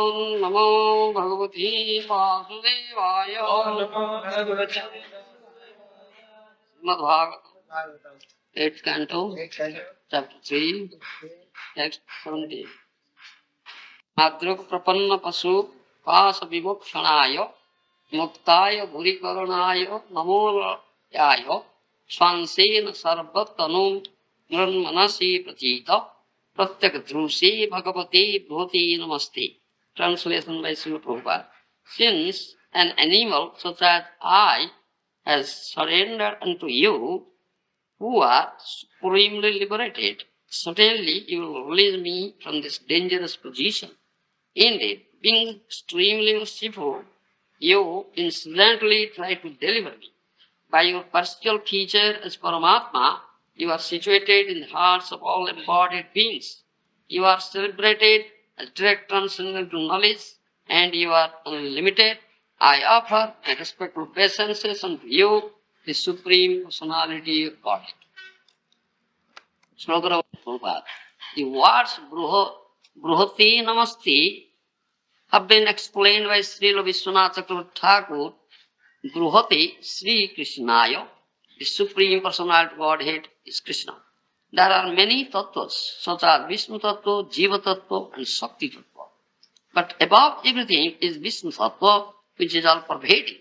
Namo Bhagavati Vasudevaya. Srimad Bhagavatam, 8th Canto, Chapter 3, Text 17. Madruk prapanna pasu pasa vimokshanayo muktaya bhurikaranayo namo yayo swansena sarvatanum nirmanasi pratita pratyak dhrusi bhagavati bhuti namaste. Translation by Srila Prabhupada. Since an animal such as I has surrendered unto you, who are supremely liberated, certainly you will release me from this dangerous position. Indeed, being extremely merciful, you incidentally try to deliver me. By your partial feature as Paramatma, you are situated in the hearts of all embodied beings. You are celebrated as direct transcendental knowledge, and you are unlimited. I offer my respectful obeisances unto you, the Supreme Personality of Godhead. Sloka of Prabhupada. The words Bruhati Namasti have been explained by Srila Vishwanath Chakravarti Thakur. Bruhati Sri Krishnaya, the Supreme Personality of Godhead is Krishna. There are many tattvas, such as Vishnu Tattva, Jiva Tattva, and Shakti Tattva. But above everything is Vishnu Tattva, which is all-pervading.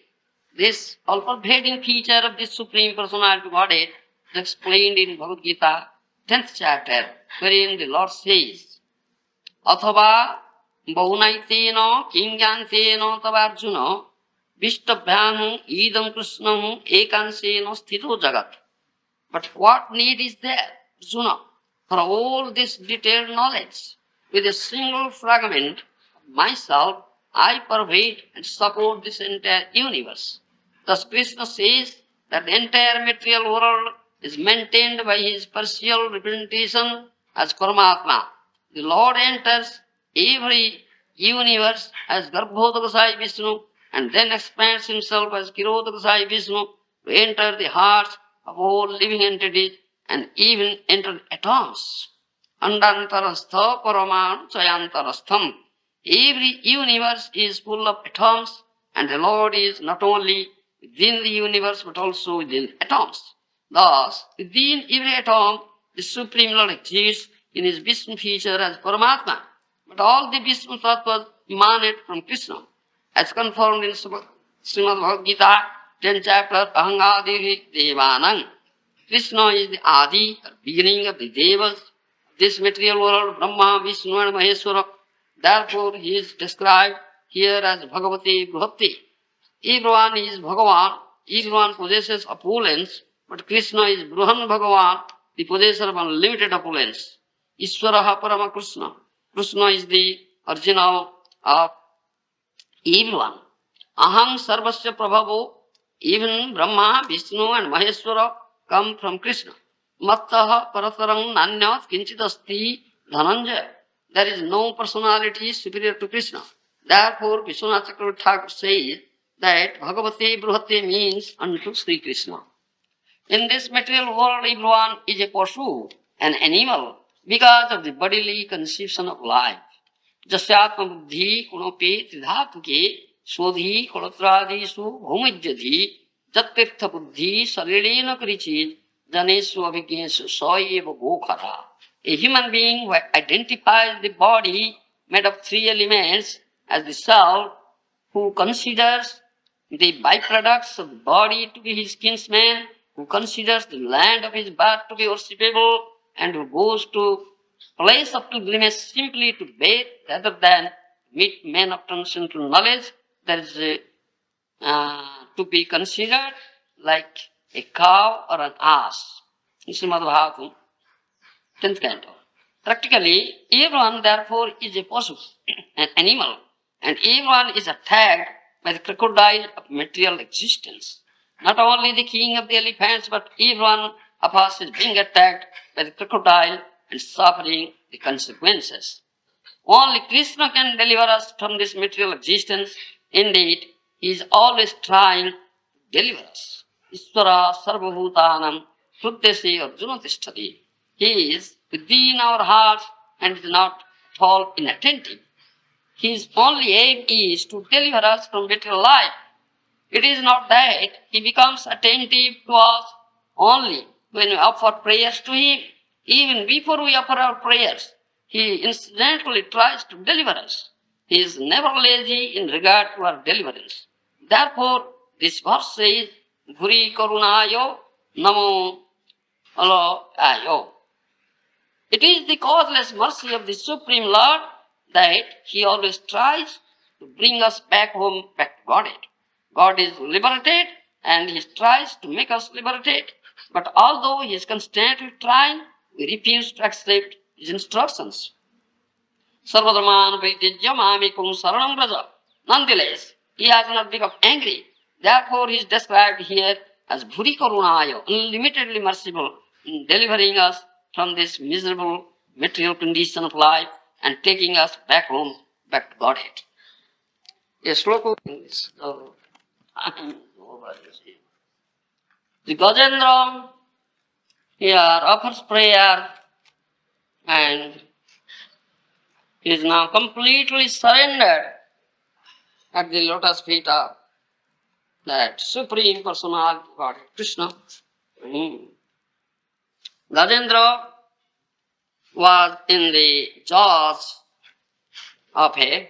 This all-pervading feature of this Supreme Personality of Godhead is explained in Bhagavad Gita, 10th chapter, wherein the Lord says, Athava Baunaitena Kingyantena Tavarjuna Vishtabhyanu Idam Krishnam Ekansena Sthito Jagat. But what need is there, Arjuna, for all this detailed knowledge? With a single fragment of myself, I pervade and support this entire universe. Thus Krishna says that the entire material world is maintained by his partial representation as Paramatma. The Lord enters every universe as Garbhodakasai Vishnu and then expands himself as Kirodakasai Vishnu to enter the hearts of all living entities and even enter atoms. Andantarastha Paramanu Chayantarastham. Every universe is full of atoms, and the Lord is not only within the universe but also within atoms. Thus, within every atom, the Supreme Lord exists in his Vishnu feature as Paramatma. But all the Vishnu tattvas emanate from Krishna. As confirmed in Srimad Bhagavad Gita, 10th chapter, Ahangadivi Devanang. Krishna is the Adi, or beginning of the Devas, this material world, Brahma, Vishnu and Maheshwara. Therefore, he is described here as Bhagavati Bruhati. Everyone is Bhagavan, everyone possesses opulence, but Krishna is Bruhan Bhagavan, the possessor of unlimited opulence. Ishwaraha Parama Krishna. Krishna is the original of everyone. Aham Sarvasya Prabhavo, even Brahma, Vishnu and Maheshwara come from Krishna. Mattaha Paratarang Nanyat Kinchitasti Dhananjaya. There is no personality superior to Krishna. Therefore, Vishwanath Chakravarti Thakur says that Bhagavati Bruhati means unto Sri Krishna. In this material world, everyone is a paśu, an animal, because of the bodily conception of life. Jasyatma buddhi kunopi tridhatuke sodhi kolotradisu bhumijyadhi jattirtha buddhi sarirena krichid janesu abhigyesu soyeva gokhara. A human being who identifies the body made of three elements as the self, who considers the byproducts of the body to be his kinsman, who considers the land of his birth to be worshipable, and who goes to place of pilgrimage simply to bathe rather than meet men of transcendental knowledge, that is to be considered like a cow or an ass. Srimad Bhagavatam, 10th canto. Practically, everyone therefore is a paśu, an animal, and everyone is attacked by the crocodile of material existence. Not only the king of the elephants, but everyone of us is being attacked by the crocodile and suffering the consequences. Only Krishna can deliver us from this material existence. Indeed, he is always trying to deliver us. Ishvara sarvabhutanam hrudyase arjuna tishtati. He is within our hearts and is not at all inattentive. his only aim is to deliver us from material life. It is not that he becomes attentive to us only when we offer prayers to him. Even before we offer our prayers, he incidentally tries to deliver us. He is never lazy in regard to our deliverance. Therefore, this verse says, Guri Karunayo Namo Alo. It is the causeless mercy of the Supreme Lord that he always tries to bring us back home, back to Godhead. God is liberated and he tries to make us liberated. But although he is constantly trying, we refuse to accept his instructions. Sarvadharman Vaitijya Mamikum Saranam Braja. Nonetheless, he has not become angry. Therefore, he is described here as Bhuri Karunaya, unlimitedly merciful in delivering us from this miserable material condition of life and taking us back home, back to Godhead. A sloka in this. The Gajendra here offers prayer and is now completely surrendered at the lotus feet of that Supreme Personality God, Krishna. Gajendra was in the jaws of a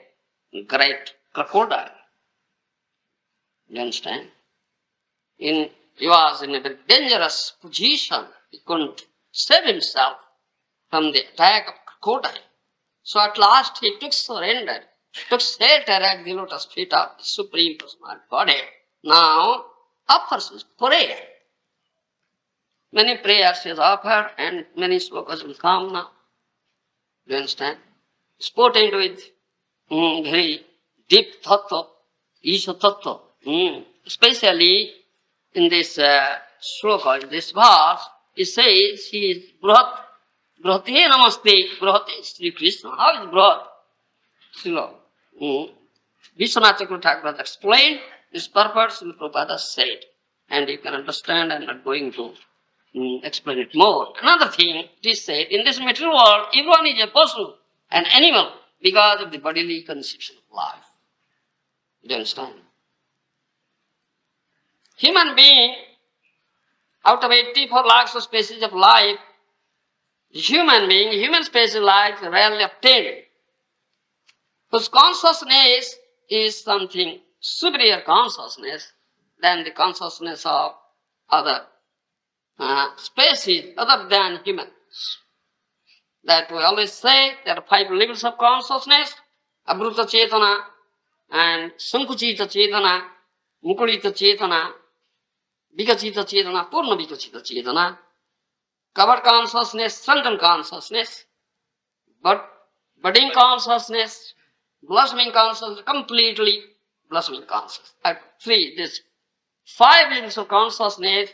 great crocodile. You understand? He was in a very dangerous position. He couldn't save himself from the attack of crocodile. So at last he took surrender, took shelter at the lotus feet of the Supreme Personality Godhead. Now offers his prayer. Many prayers he has offered and many slokas will come now. Do you understand? It's potent with very deep tattva, isha tattva. Especially in this sloka, in this verse, it says he is Bruhat. Bruhate Namaste, Bruhate Sri Krishna. How is Bruhat? Srila Vishwanath Thakur has explained this purpose, Srila Prabhupada said. And you can understand, I'm not going to explain it more. Another thing, it is said, in this material world, everyone is a paśu, an animal, because of the bodily conception of life. Do you understand? Human being, out of 84 lakhs of species of life, human species of life rarely obtained, whose consciousness is something superior consciousness than the consciousness of other species other than humans. That we always say there are 5 levels of consciousness: Abruta Chetana and Sankuchita Chetana, Mukulita Chetana, Vikachita Chetana, Purna Vikachita Chetana, covered consciousness, shrunken consciousness, budding consciousness, blossoming consciousness, completely blossoming consciousness. At 3, this 5 levels of consciousness,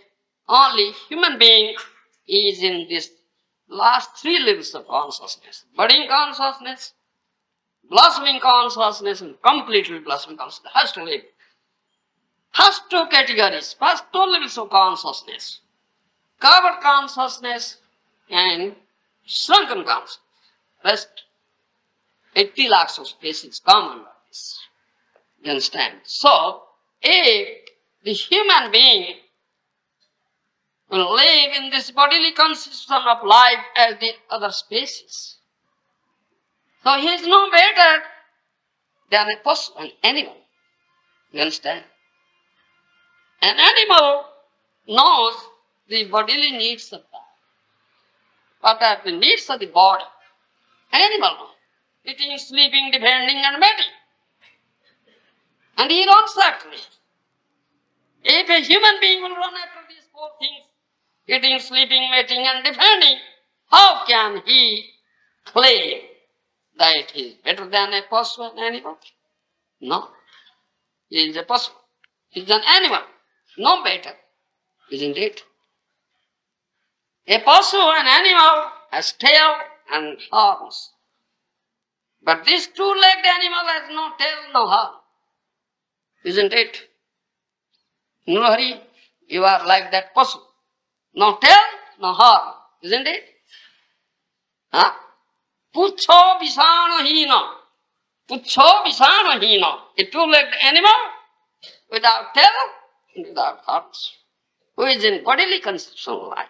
only human being is in this last 3 levels of consciousness. Budding consciousness, blossoming consciousness, and completely blossoming consciousness has to live. First 2 categories, first 2 levels of consciousness, covered consciousness and shrunken consciousness. Rest 80 lakhs of species come under this. You understand? So, if the human being will live in this bodily constitution of life as the other species, so he is no better than a person, an animal. You understand? An animal knows the bodily needs of life. What are the needs of the body? Animal knows. Eating, sleeping, defending, and mating. And he runs after it. If a human being will run after these 4 things, eating, sleeping, mating, and defending, how can he claim that he is better than a paśu, an animal? No. He is a paśu. He is an animal. No better. Isn't it? A paśu, an animal, has tail and horns. But this 2-legged animal has no tail, no horn. Isn't it? Nurhari, you are like that paśu. No tail, no horn. Isn't it? Puchho visano hina. Pucho Visanahina, a two-legged animal without tail and without hearts, who is in bodily conceptual life,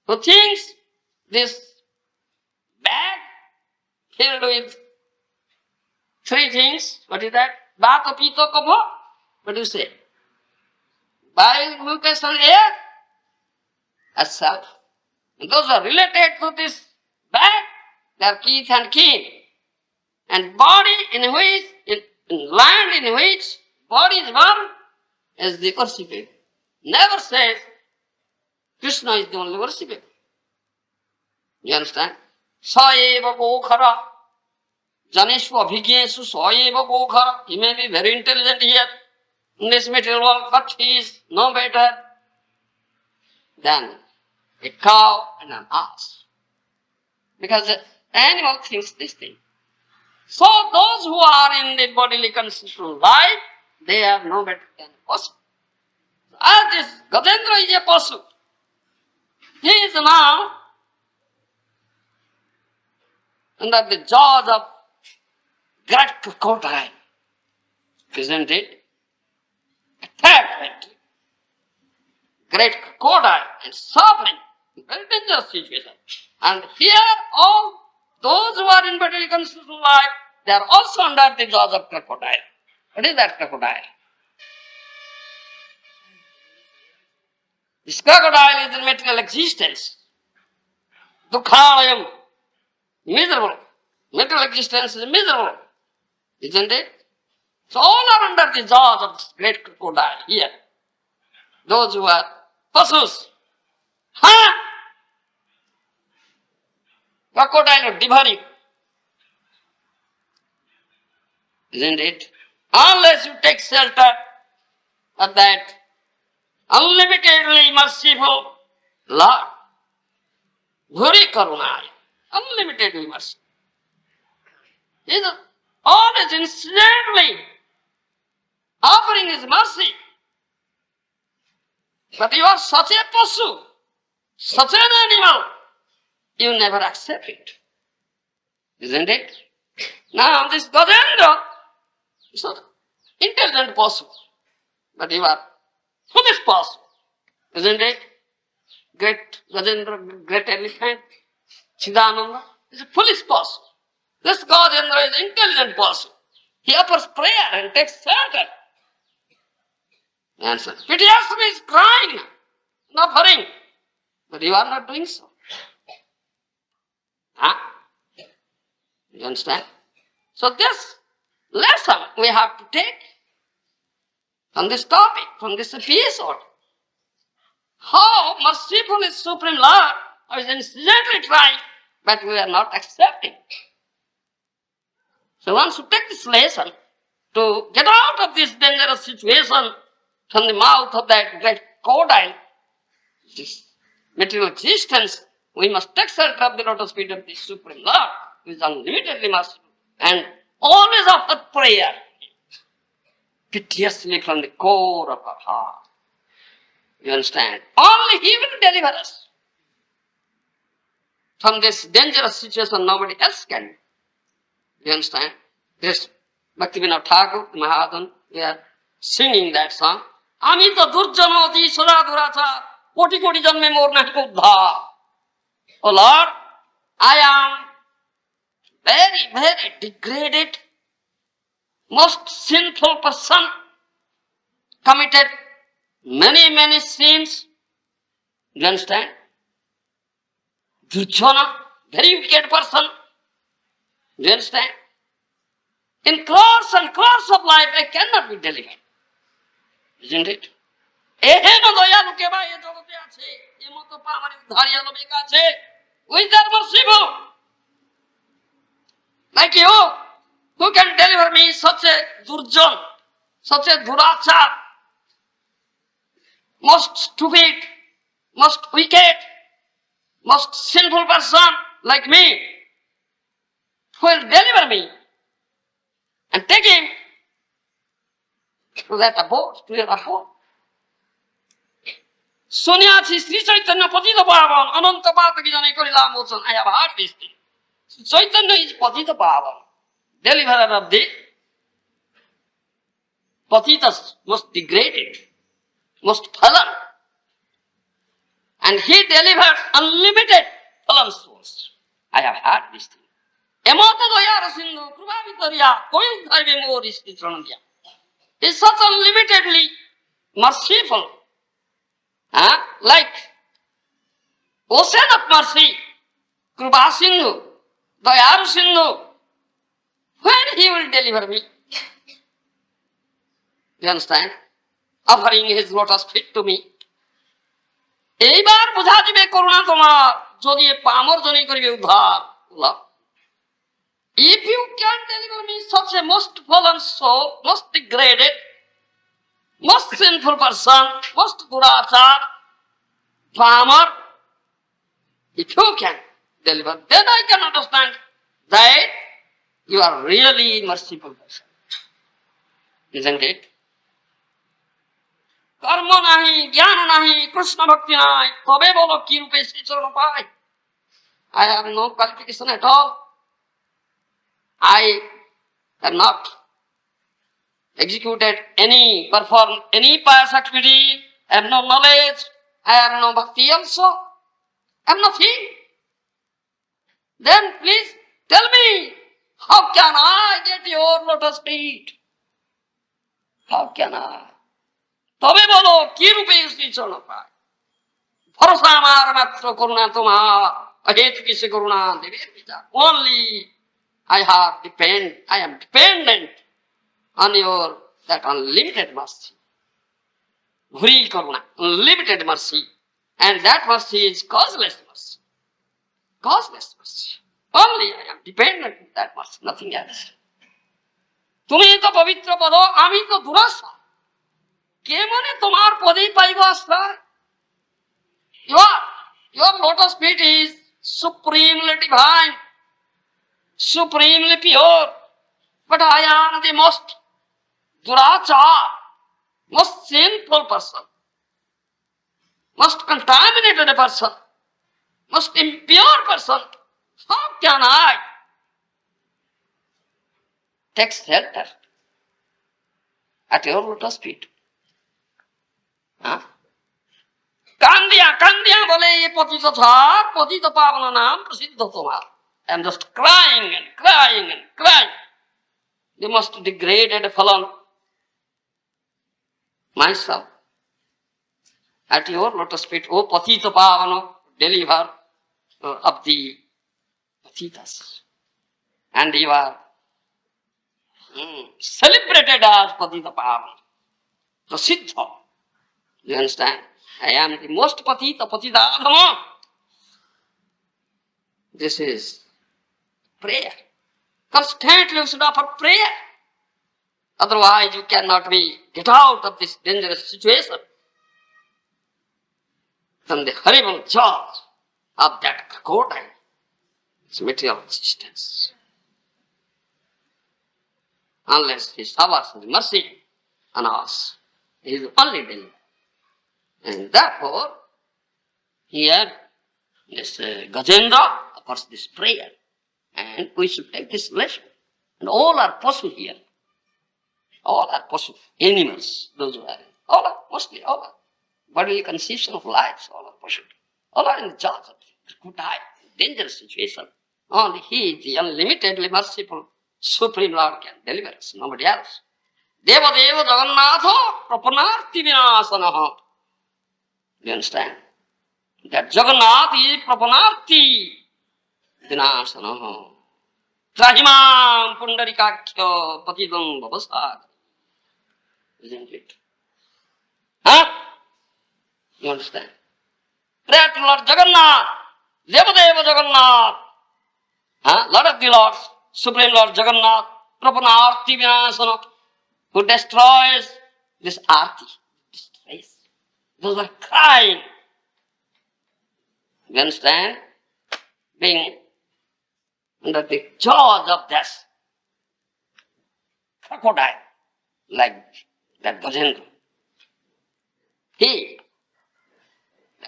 who thinks this bag filled with three things, what is that? Vata, Pitta, Kapha. What do you say? Bile, mucus and air as self. And those are related to this bag, they are kith and kin. And body in which, in land in which body is born is the worshipper. Never says Krishna is the only worshipper. You understand? Saeva Gokhara. Janeshwa Bhigyesu Saeva Gokhara. He may be very intelligent here in this material world, but he is no better than a cow and an ass. Because the animal thinks this thing. So those who are in the bodily constitutional life, they are no better than a paśu. As this Gajendra is a paśu, he is now under the jaws of great crocodile, isn't it? Attacked great crocodile and suffering, very dangerous situation. And here all those who are in bodily constitutional life, they are also under the jaws of crocodile. What is that crocodile? This crocodile is in material existence. Dukhalayam, miserable. Material existence is miserable, isn't it? So all are under the jaws of this great crocodile here. Those who are paśus. Crocodile devouring. Isn't it? Unless you take shelter of that unlimitedly merciful Lord, Guru Karunaya, unlimitedly merciful. He is always incessantly offering his mercy. But you are such a paśu, such an animal, you never accept it. Isn't it? Now this Gajendra is an intelligent paśu, but you are foolish paśu. Isn't it? Great Gajendra, great elephant, Chidananda is a foolish paśu. This Gajendra is an intelligent paśu. He offers prayer and takes shelter. Answer. Piteously is crying, offering, but you are not doing so. You understand? So this lesson we have to take from this topic, from this episode. How merciful is Supreme Lord, who is incessantly trying, but we are not accepting. So one should take this lesson to get out of this dangerous situation from the mouth of that great crocodile, this material existence. We must take shelter of the lotus feet of the Supreme Lord, who is unlimitedly merciful, and always offer prayer, piteously from the core of our heart. You understand? Only He will deliver us from this dangerous situation. Nobody else can. You understand? This Bhaktivinoda Thakur, Maharaj, we are singing that song. Ami to durjana oti saradhuracha, koti koti janme mor nahi uddhar. Oh Lord, I am very, very degraded, most sinful person, committed many, many sins. You understand? Durjana, very wicked person. You understand? In crores and crores of life, I cannot be delivered. Isn't it? Who is that merciful? Like you, who can deliver me such a durjan, such a durachar, most stupid, most wicked, most sinful person like me, who will deliver me and take him to that abode, to your abode. Sunyachi Sri Chaitanya Patita Pavan, Ananta Pataki Jane Korila Mosan. I have heard this thing. Chaitanya is Patita Pavan. deliverer of the patitas, most degraded, most fallen. And he delivered unlimited fallen souls. I have heard this thing. Emata doyara sindhu krupavitariya koyudharve moristi tranandya. He is such unlimitedly merciful, like ocean of mercy, Krupa Sindhu, Dayaru Sindhu. When he will deliver me? You understand? Offering his lotus feet to me. এইবার বুঝা দিবে করুণা তোমার যদি পামর Johnny করিবে উদ্ধার। If you can deliver me such a most fallen soul, most degraded, most sinful person, most durachar, farmer, if you can deliver, then I can understand that you are really merciful person. Isn't it? Karma nahi, jnana nahi, krishna bhakti nahi, tobe bolo ki rupe Sri Charana pai. I have no qualification at all. I have not executed performed any pious activity. I have no knowledge. I have no bhakti also. I have nothing. Then please tell me, how can I get your lotus feet? How can I? তবে বলো কি রূপে শ্রী চরণ পায়? ভরসা আমার মাত্র করুণা তোমার, অহেতু কিসে করুণা দেবের বিচার। Only I am dependent on your that unlimited mercy. Bhuri karuna, unlimited mercy. And that mercy is causeless mercy. Causeless mercy. Only I am dependent on that mercy, nothing else. তুমি তো পবিত্র পদ, আমি তো দুরাশা। কে মানে তোমার পদেই পাইব আশ্রয়? Your lotus feet is supremely divine, supremely pure. But I am the most durachar, most sinful person, most contaminated person, most impure person. How can I take shelter at your lotus feet? কান্দিয়া কান্দিয়া বলে পতিত ছাড়, পতিত পাবন নাম প্রসিদ্ধ তোমার। I am just crying and crying and crying. The most degraded fallen myself at your lotus feet, O patita pavana, deliver of the patitas. And you are celebrated as patita pavana, prasiddha. You understand? I am the most patita, patitadama. This is prayer. Constantly you should offer prayer. Otherwise you cannot get out of this dangerous situation from the horrible jaws of that crocodile, its material existence. Unless he showers his mercy on us, he is only delivered. And therefore, here, this Gajendra offers this prayer. And we should take this lesson. And all are paśu here. All are paśu. Animals, those who are. Mostly all are. Bodily conception of lives, all are paśu. All are in the jaws of crocodile, dangerous situation. Only He, the unlimitedly merciful Supreme Lord, can deliver us, nobody else. Deva Deva Jagannatha Prapanarti Vinasanaha. You understand? That Jagannath is Prapanarti Vinasanaha. Trahimam Pundarikakhya Patidam Bhavasad. Isn't it? You understand? Pray to Lord Jagannath, Devadeva Jagannath, Lord of the Lords, Supreme Lord Jagannath, Prapanarti Vinasana, who destroys this arti, destroys. Those are crying. You understand? Being under the jaws of this crocodile, like that Gajendra. He,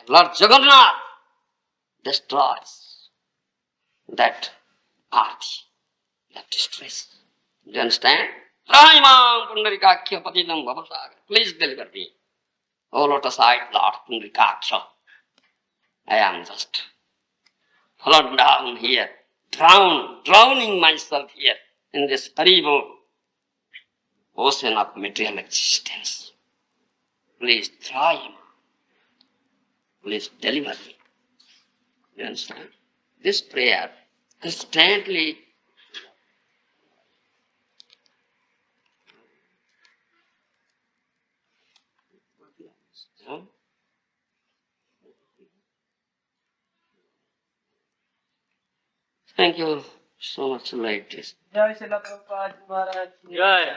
Lord Jagannath, destroys that arti, that distress, Do you understand? Rahimam Pundarikakhya Patitam Bhavasagar. Please deliver me. O lotus-eyed Lord Pundarikaksha, I am just fallen down here, drowning myself here in this horrible ocean of material existence. Please try him. Please deliver me. You understand? This prayer constantly Thank you so much, ladies. Jai Srila Prabhupada Maharaj. Jai.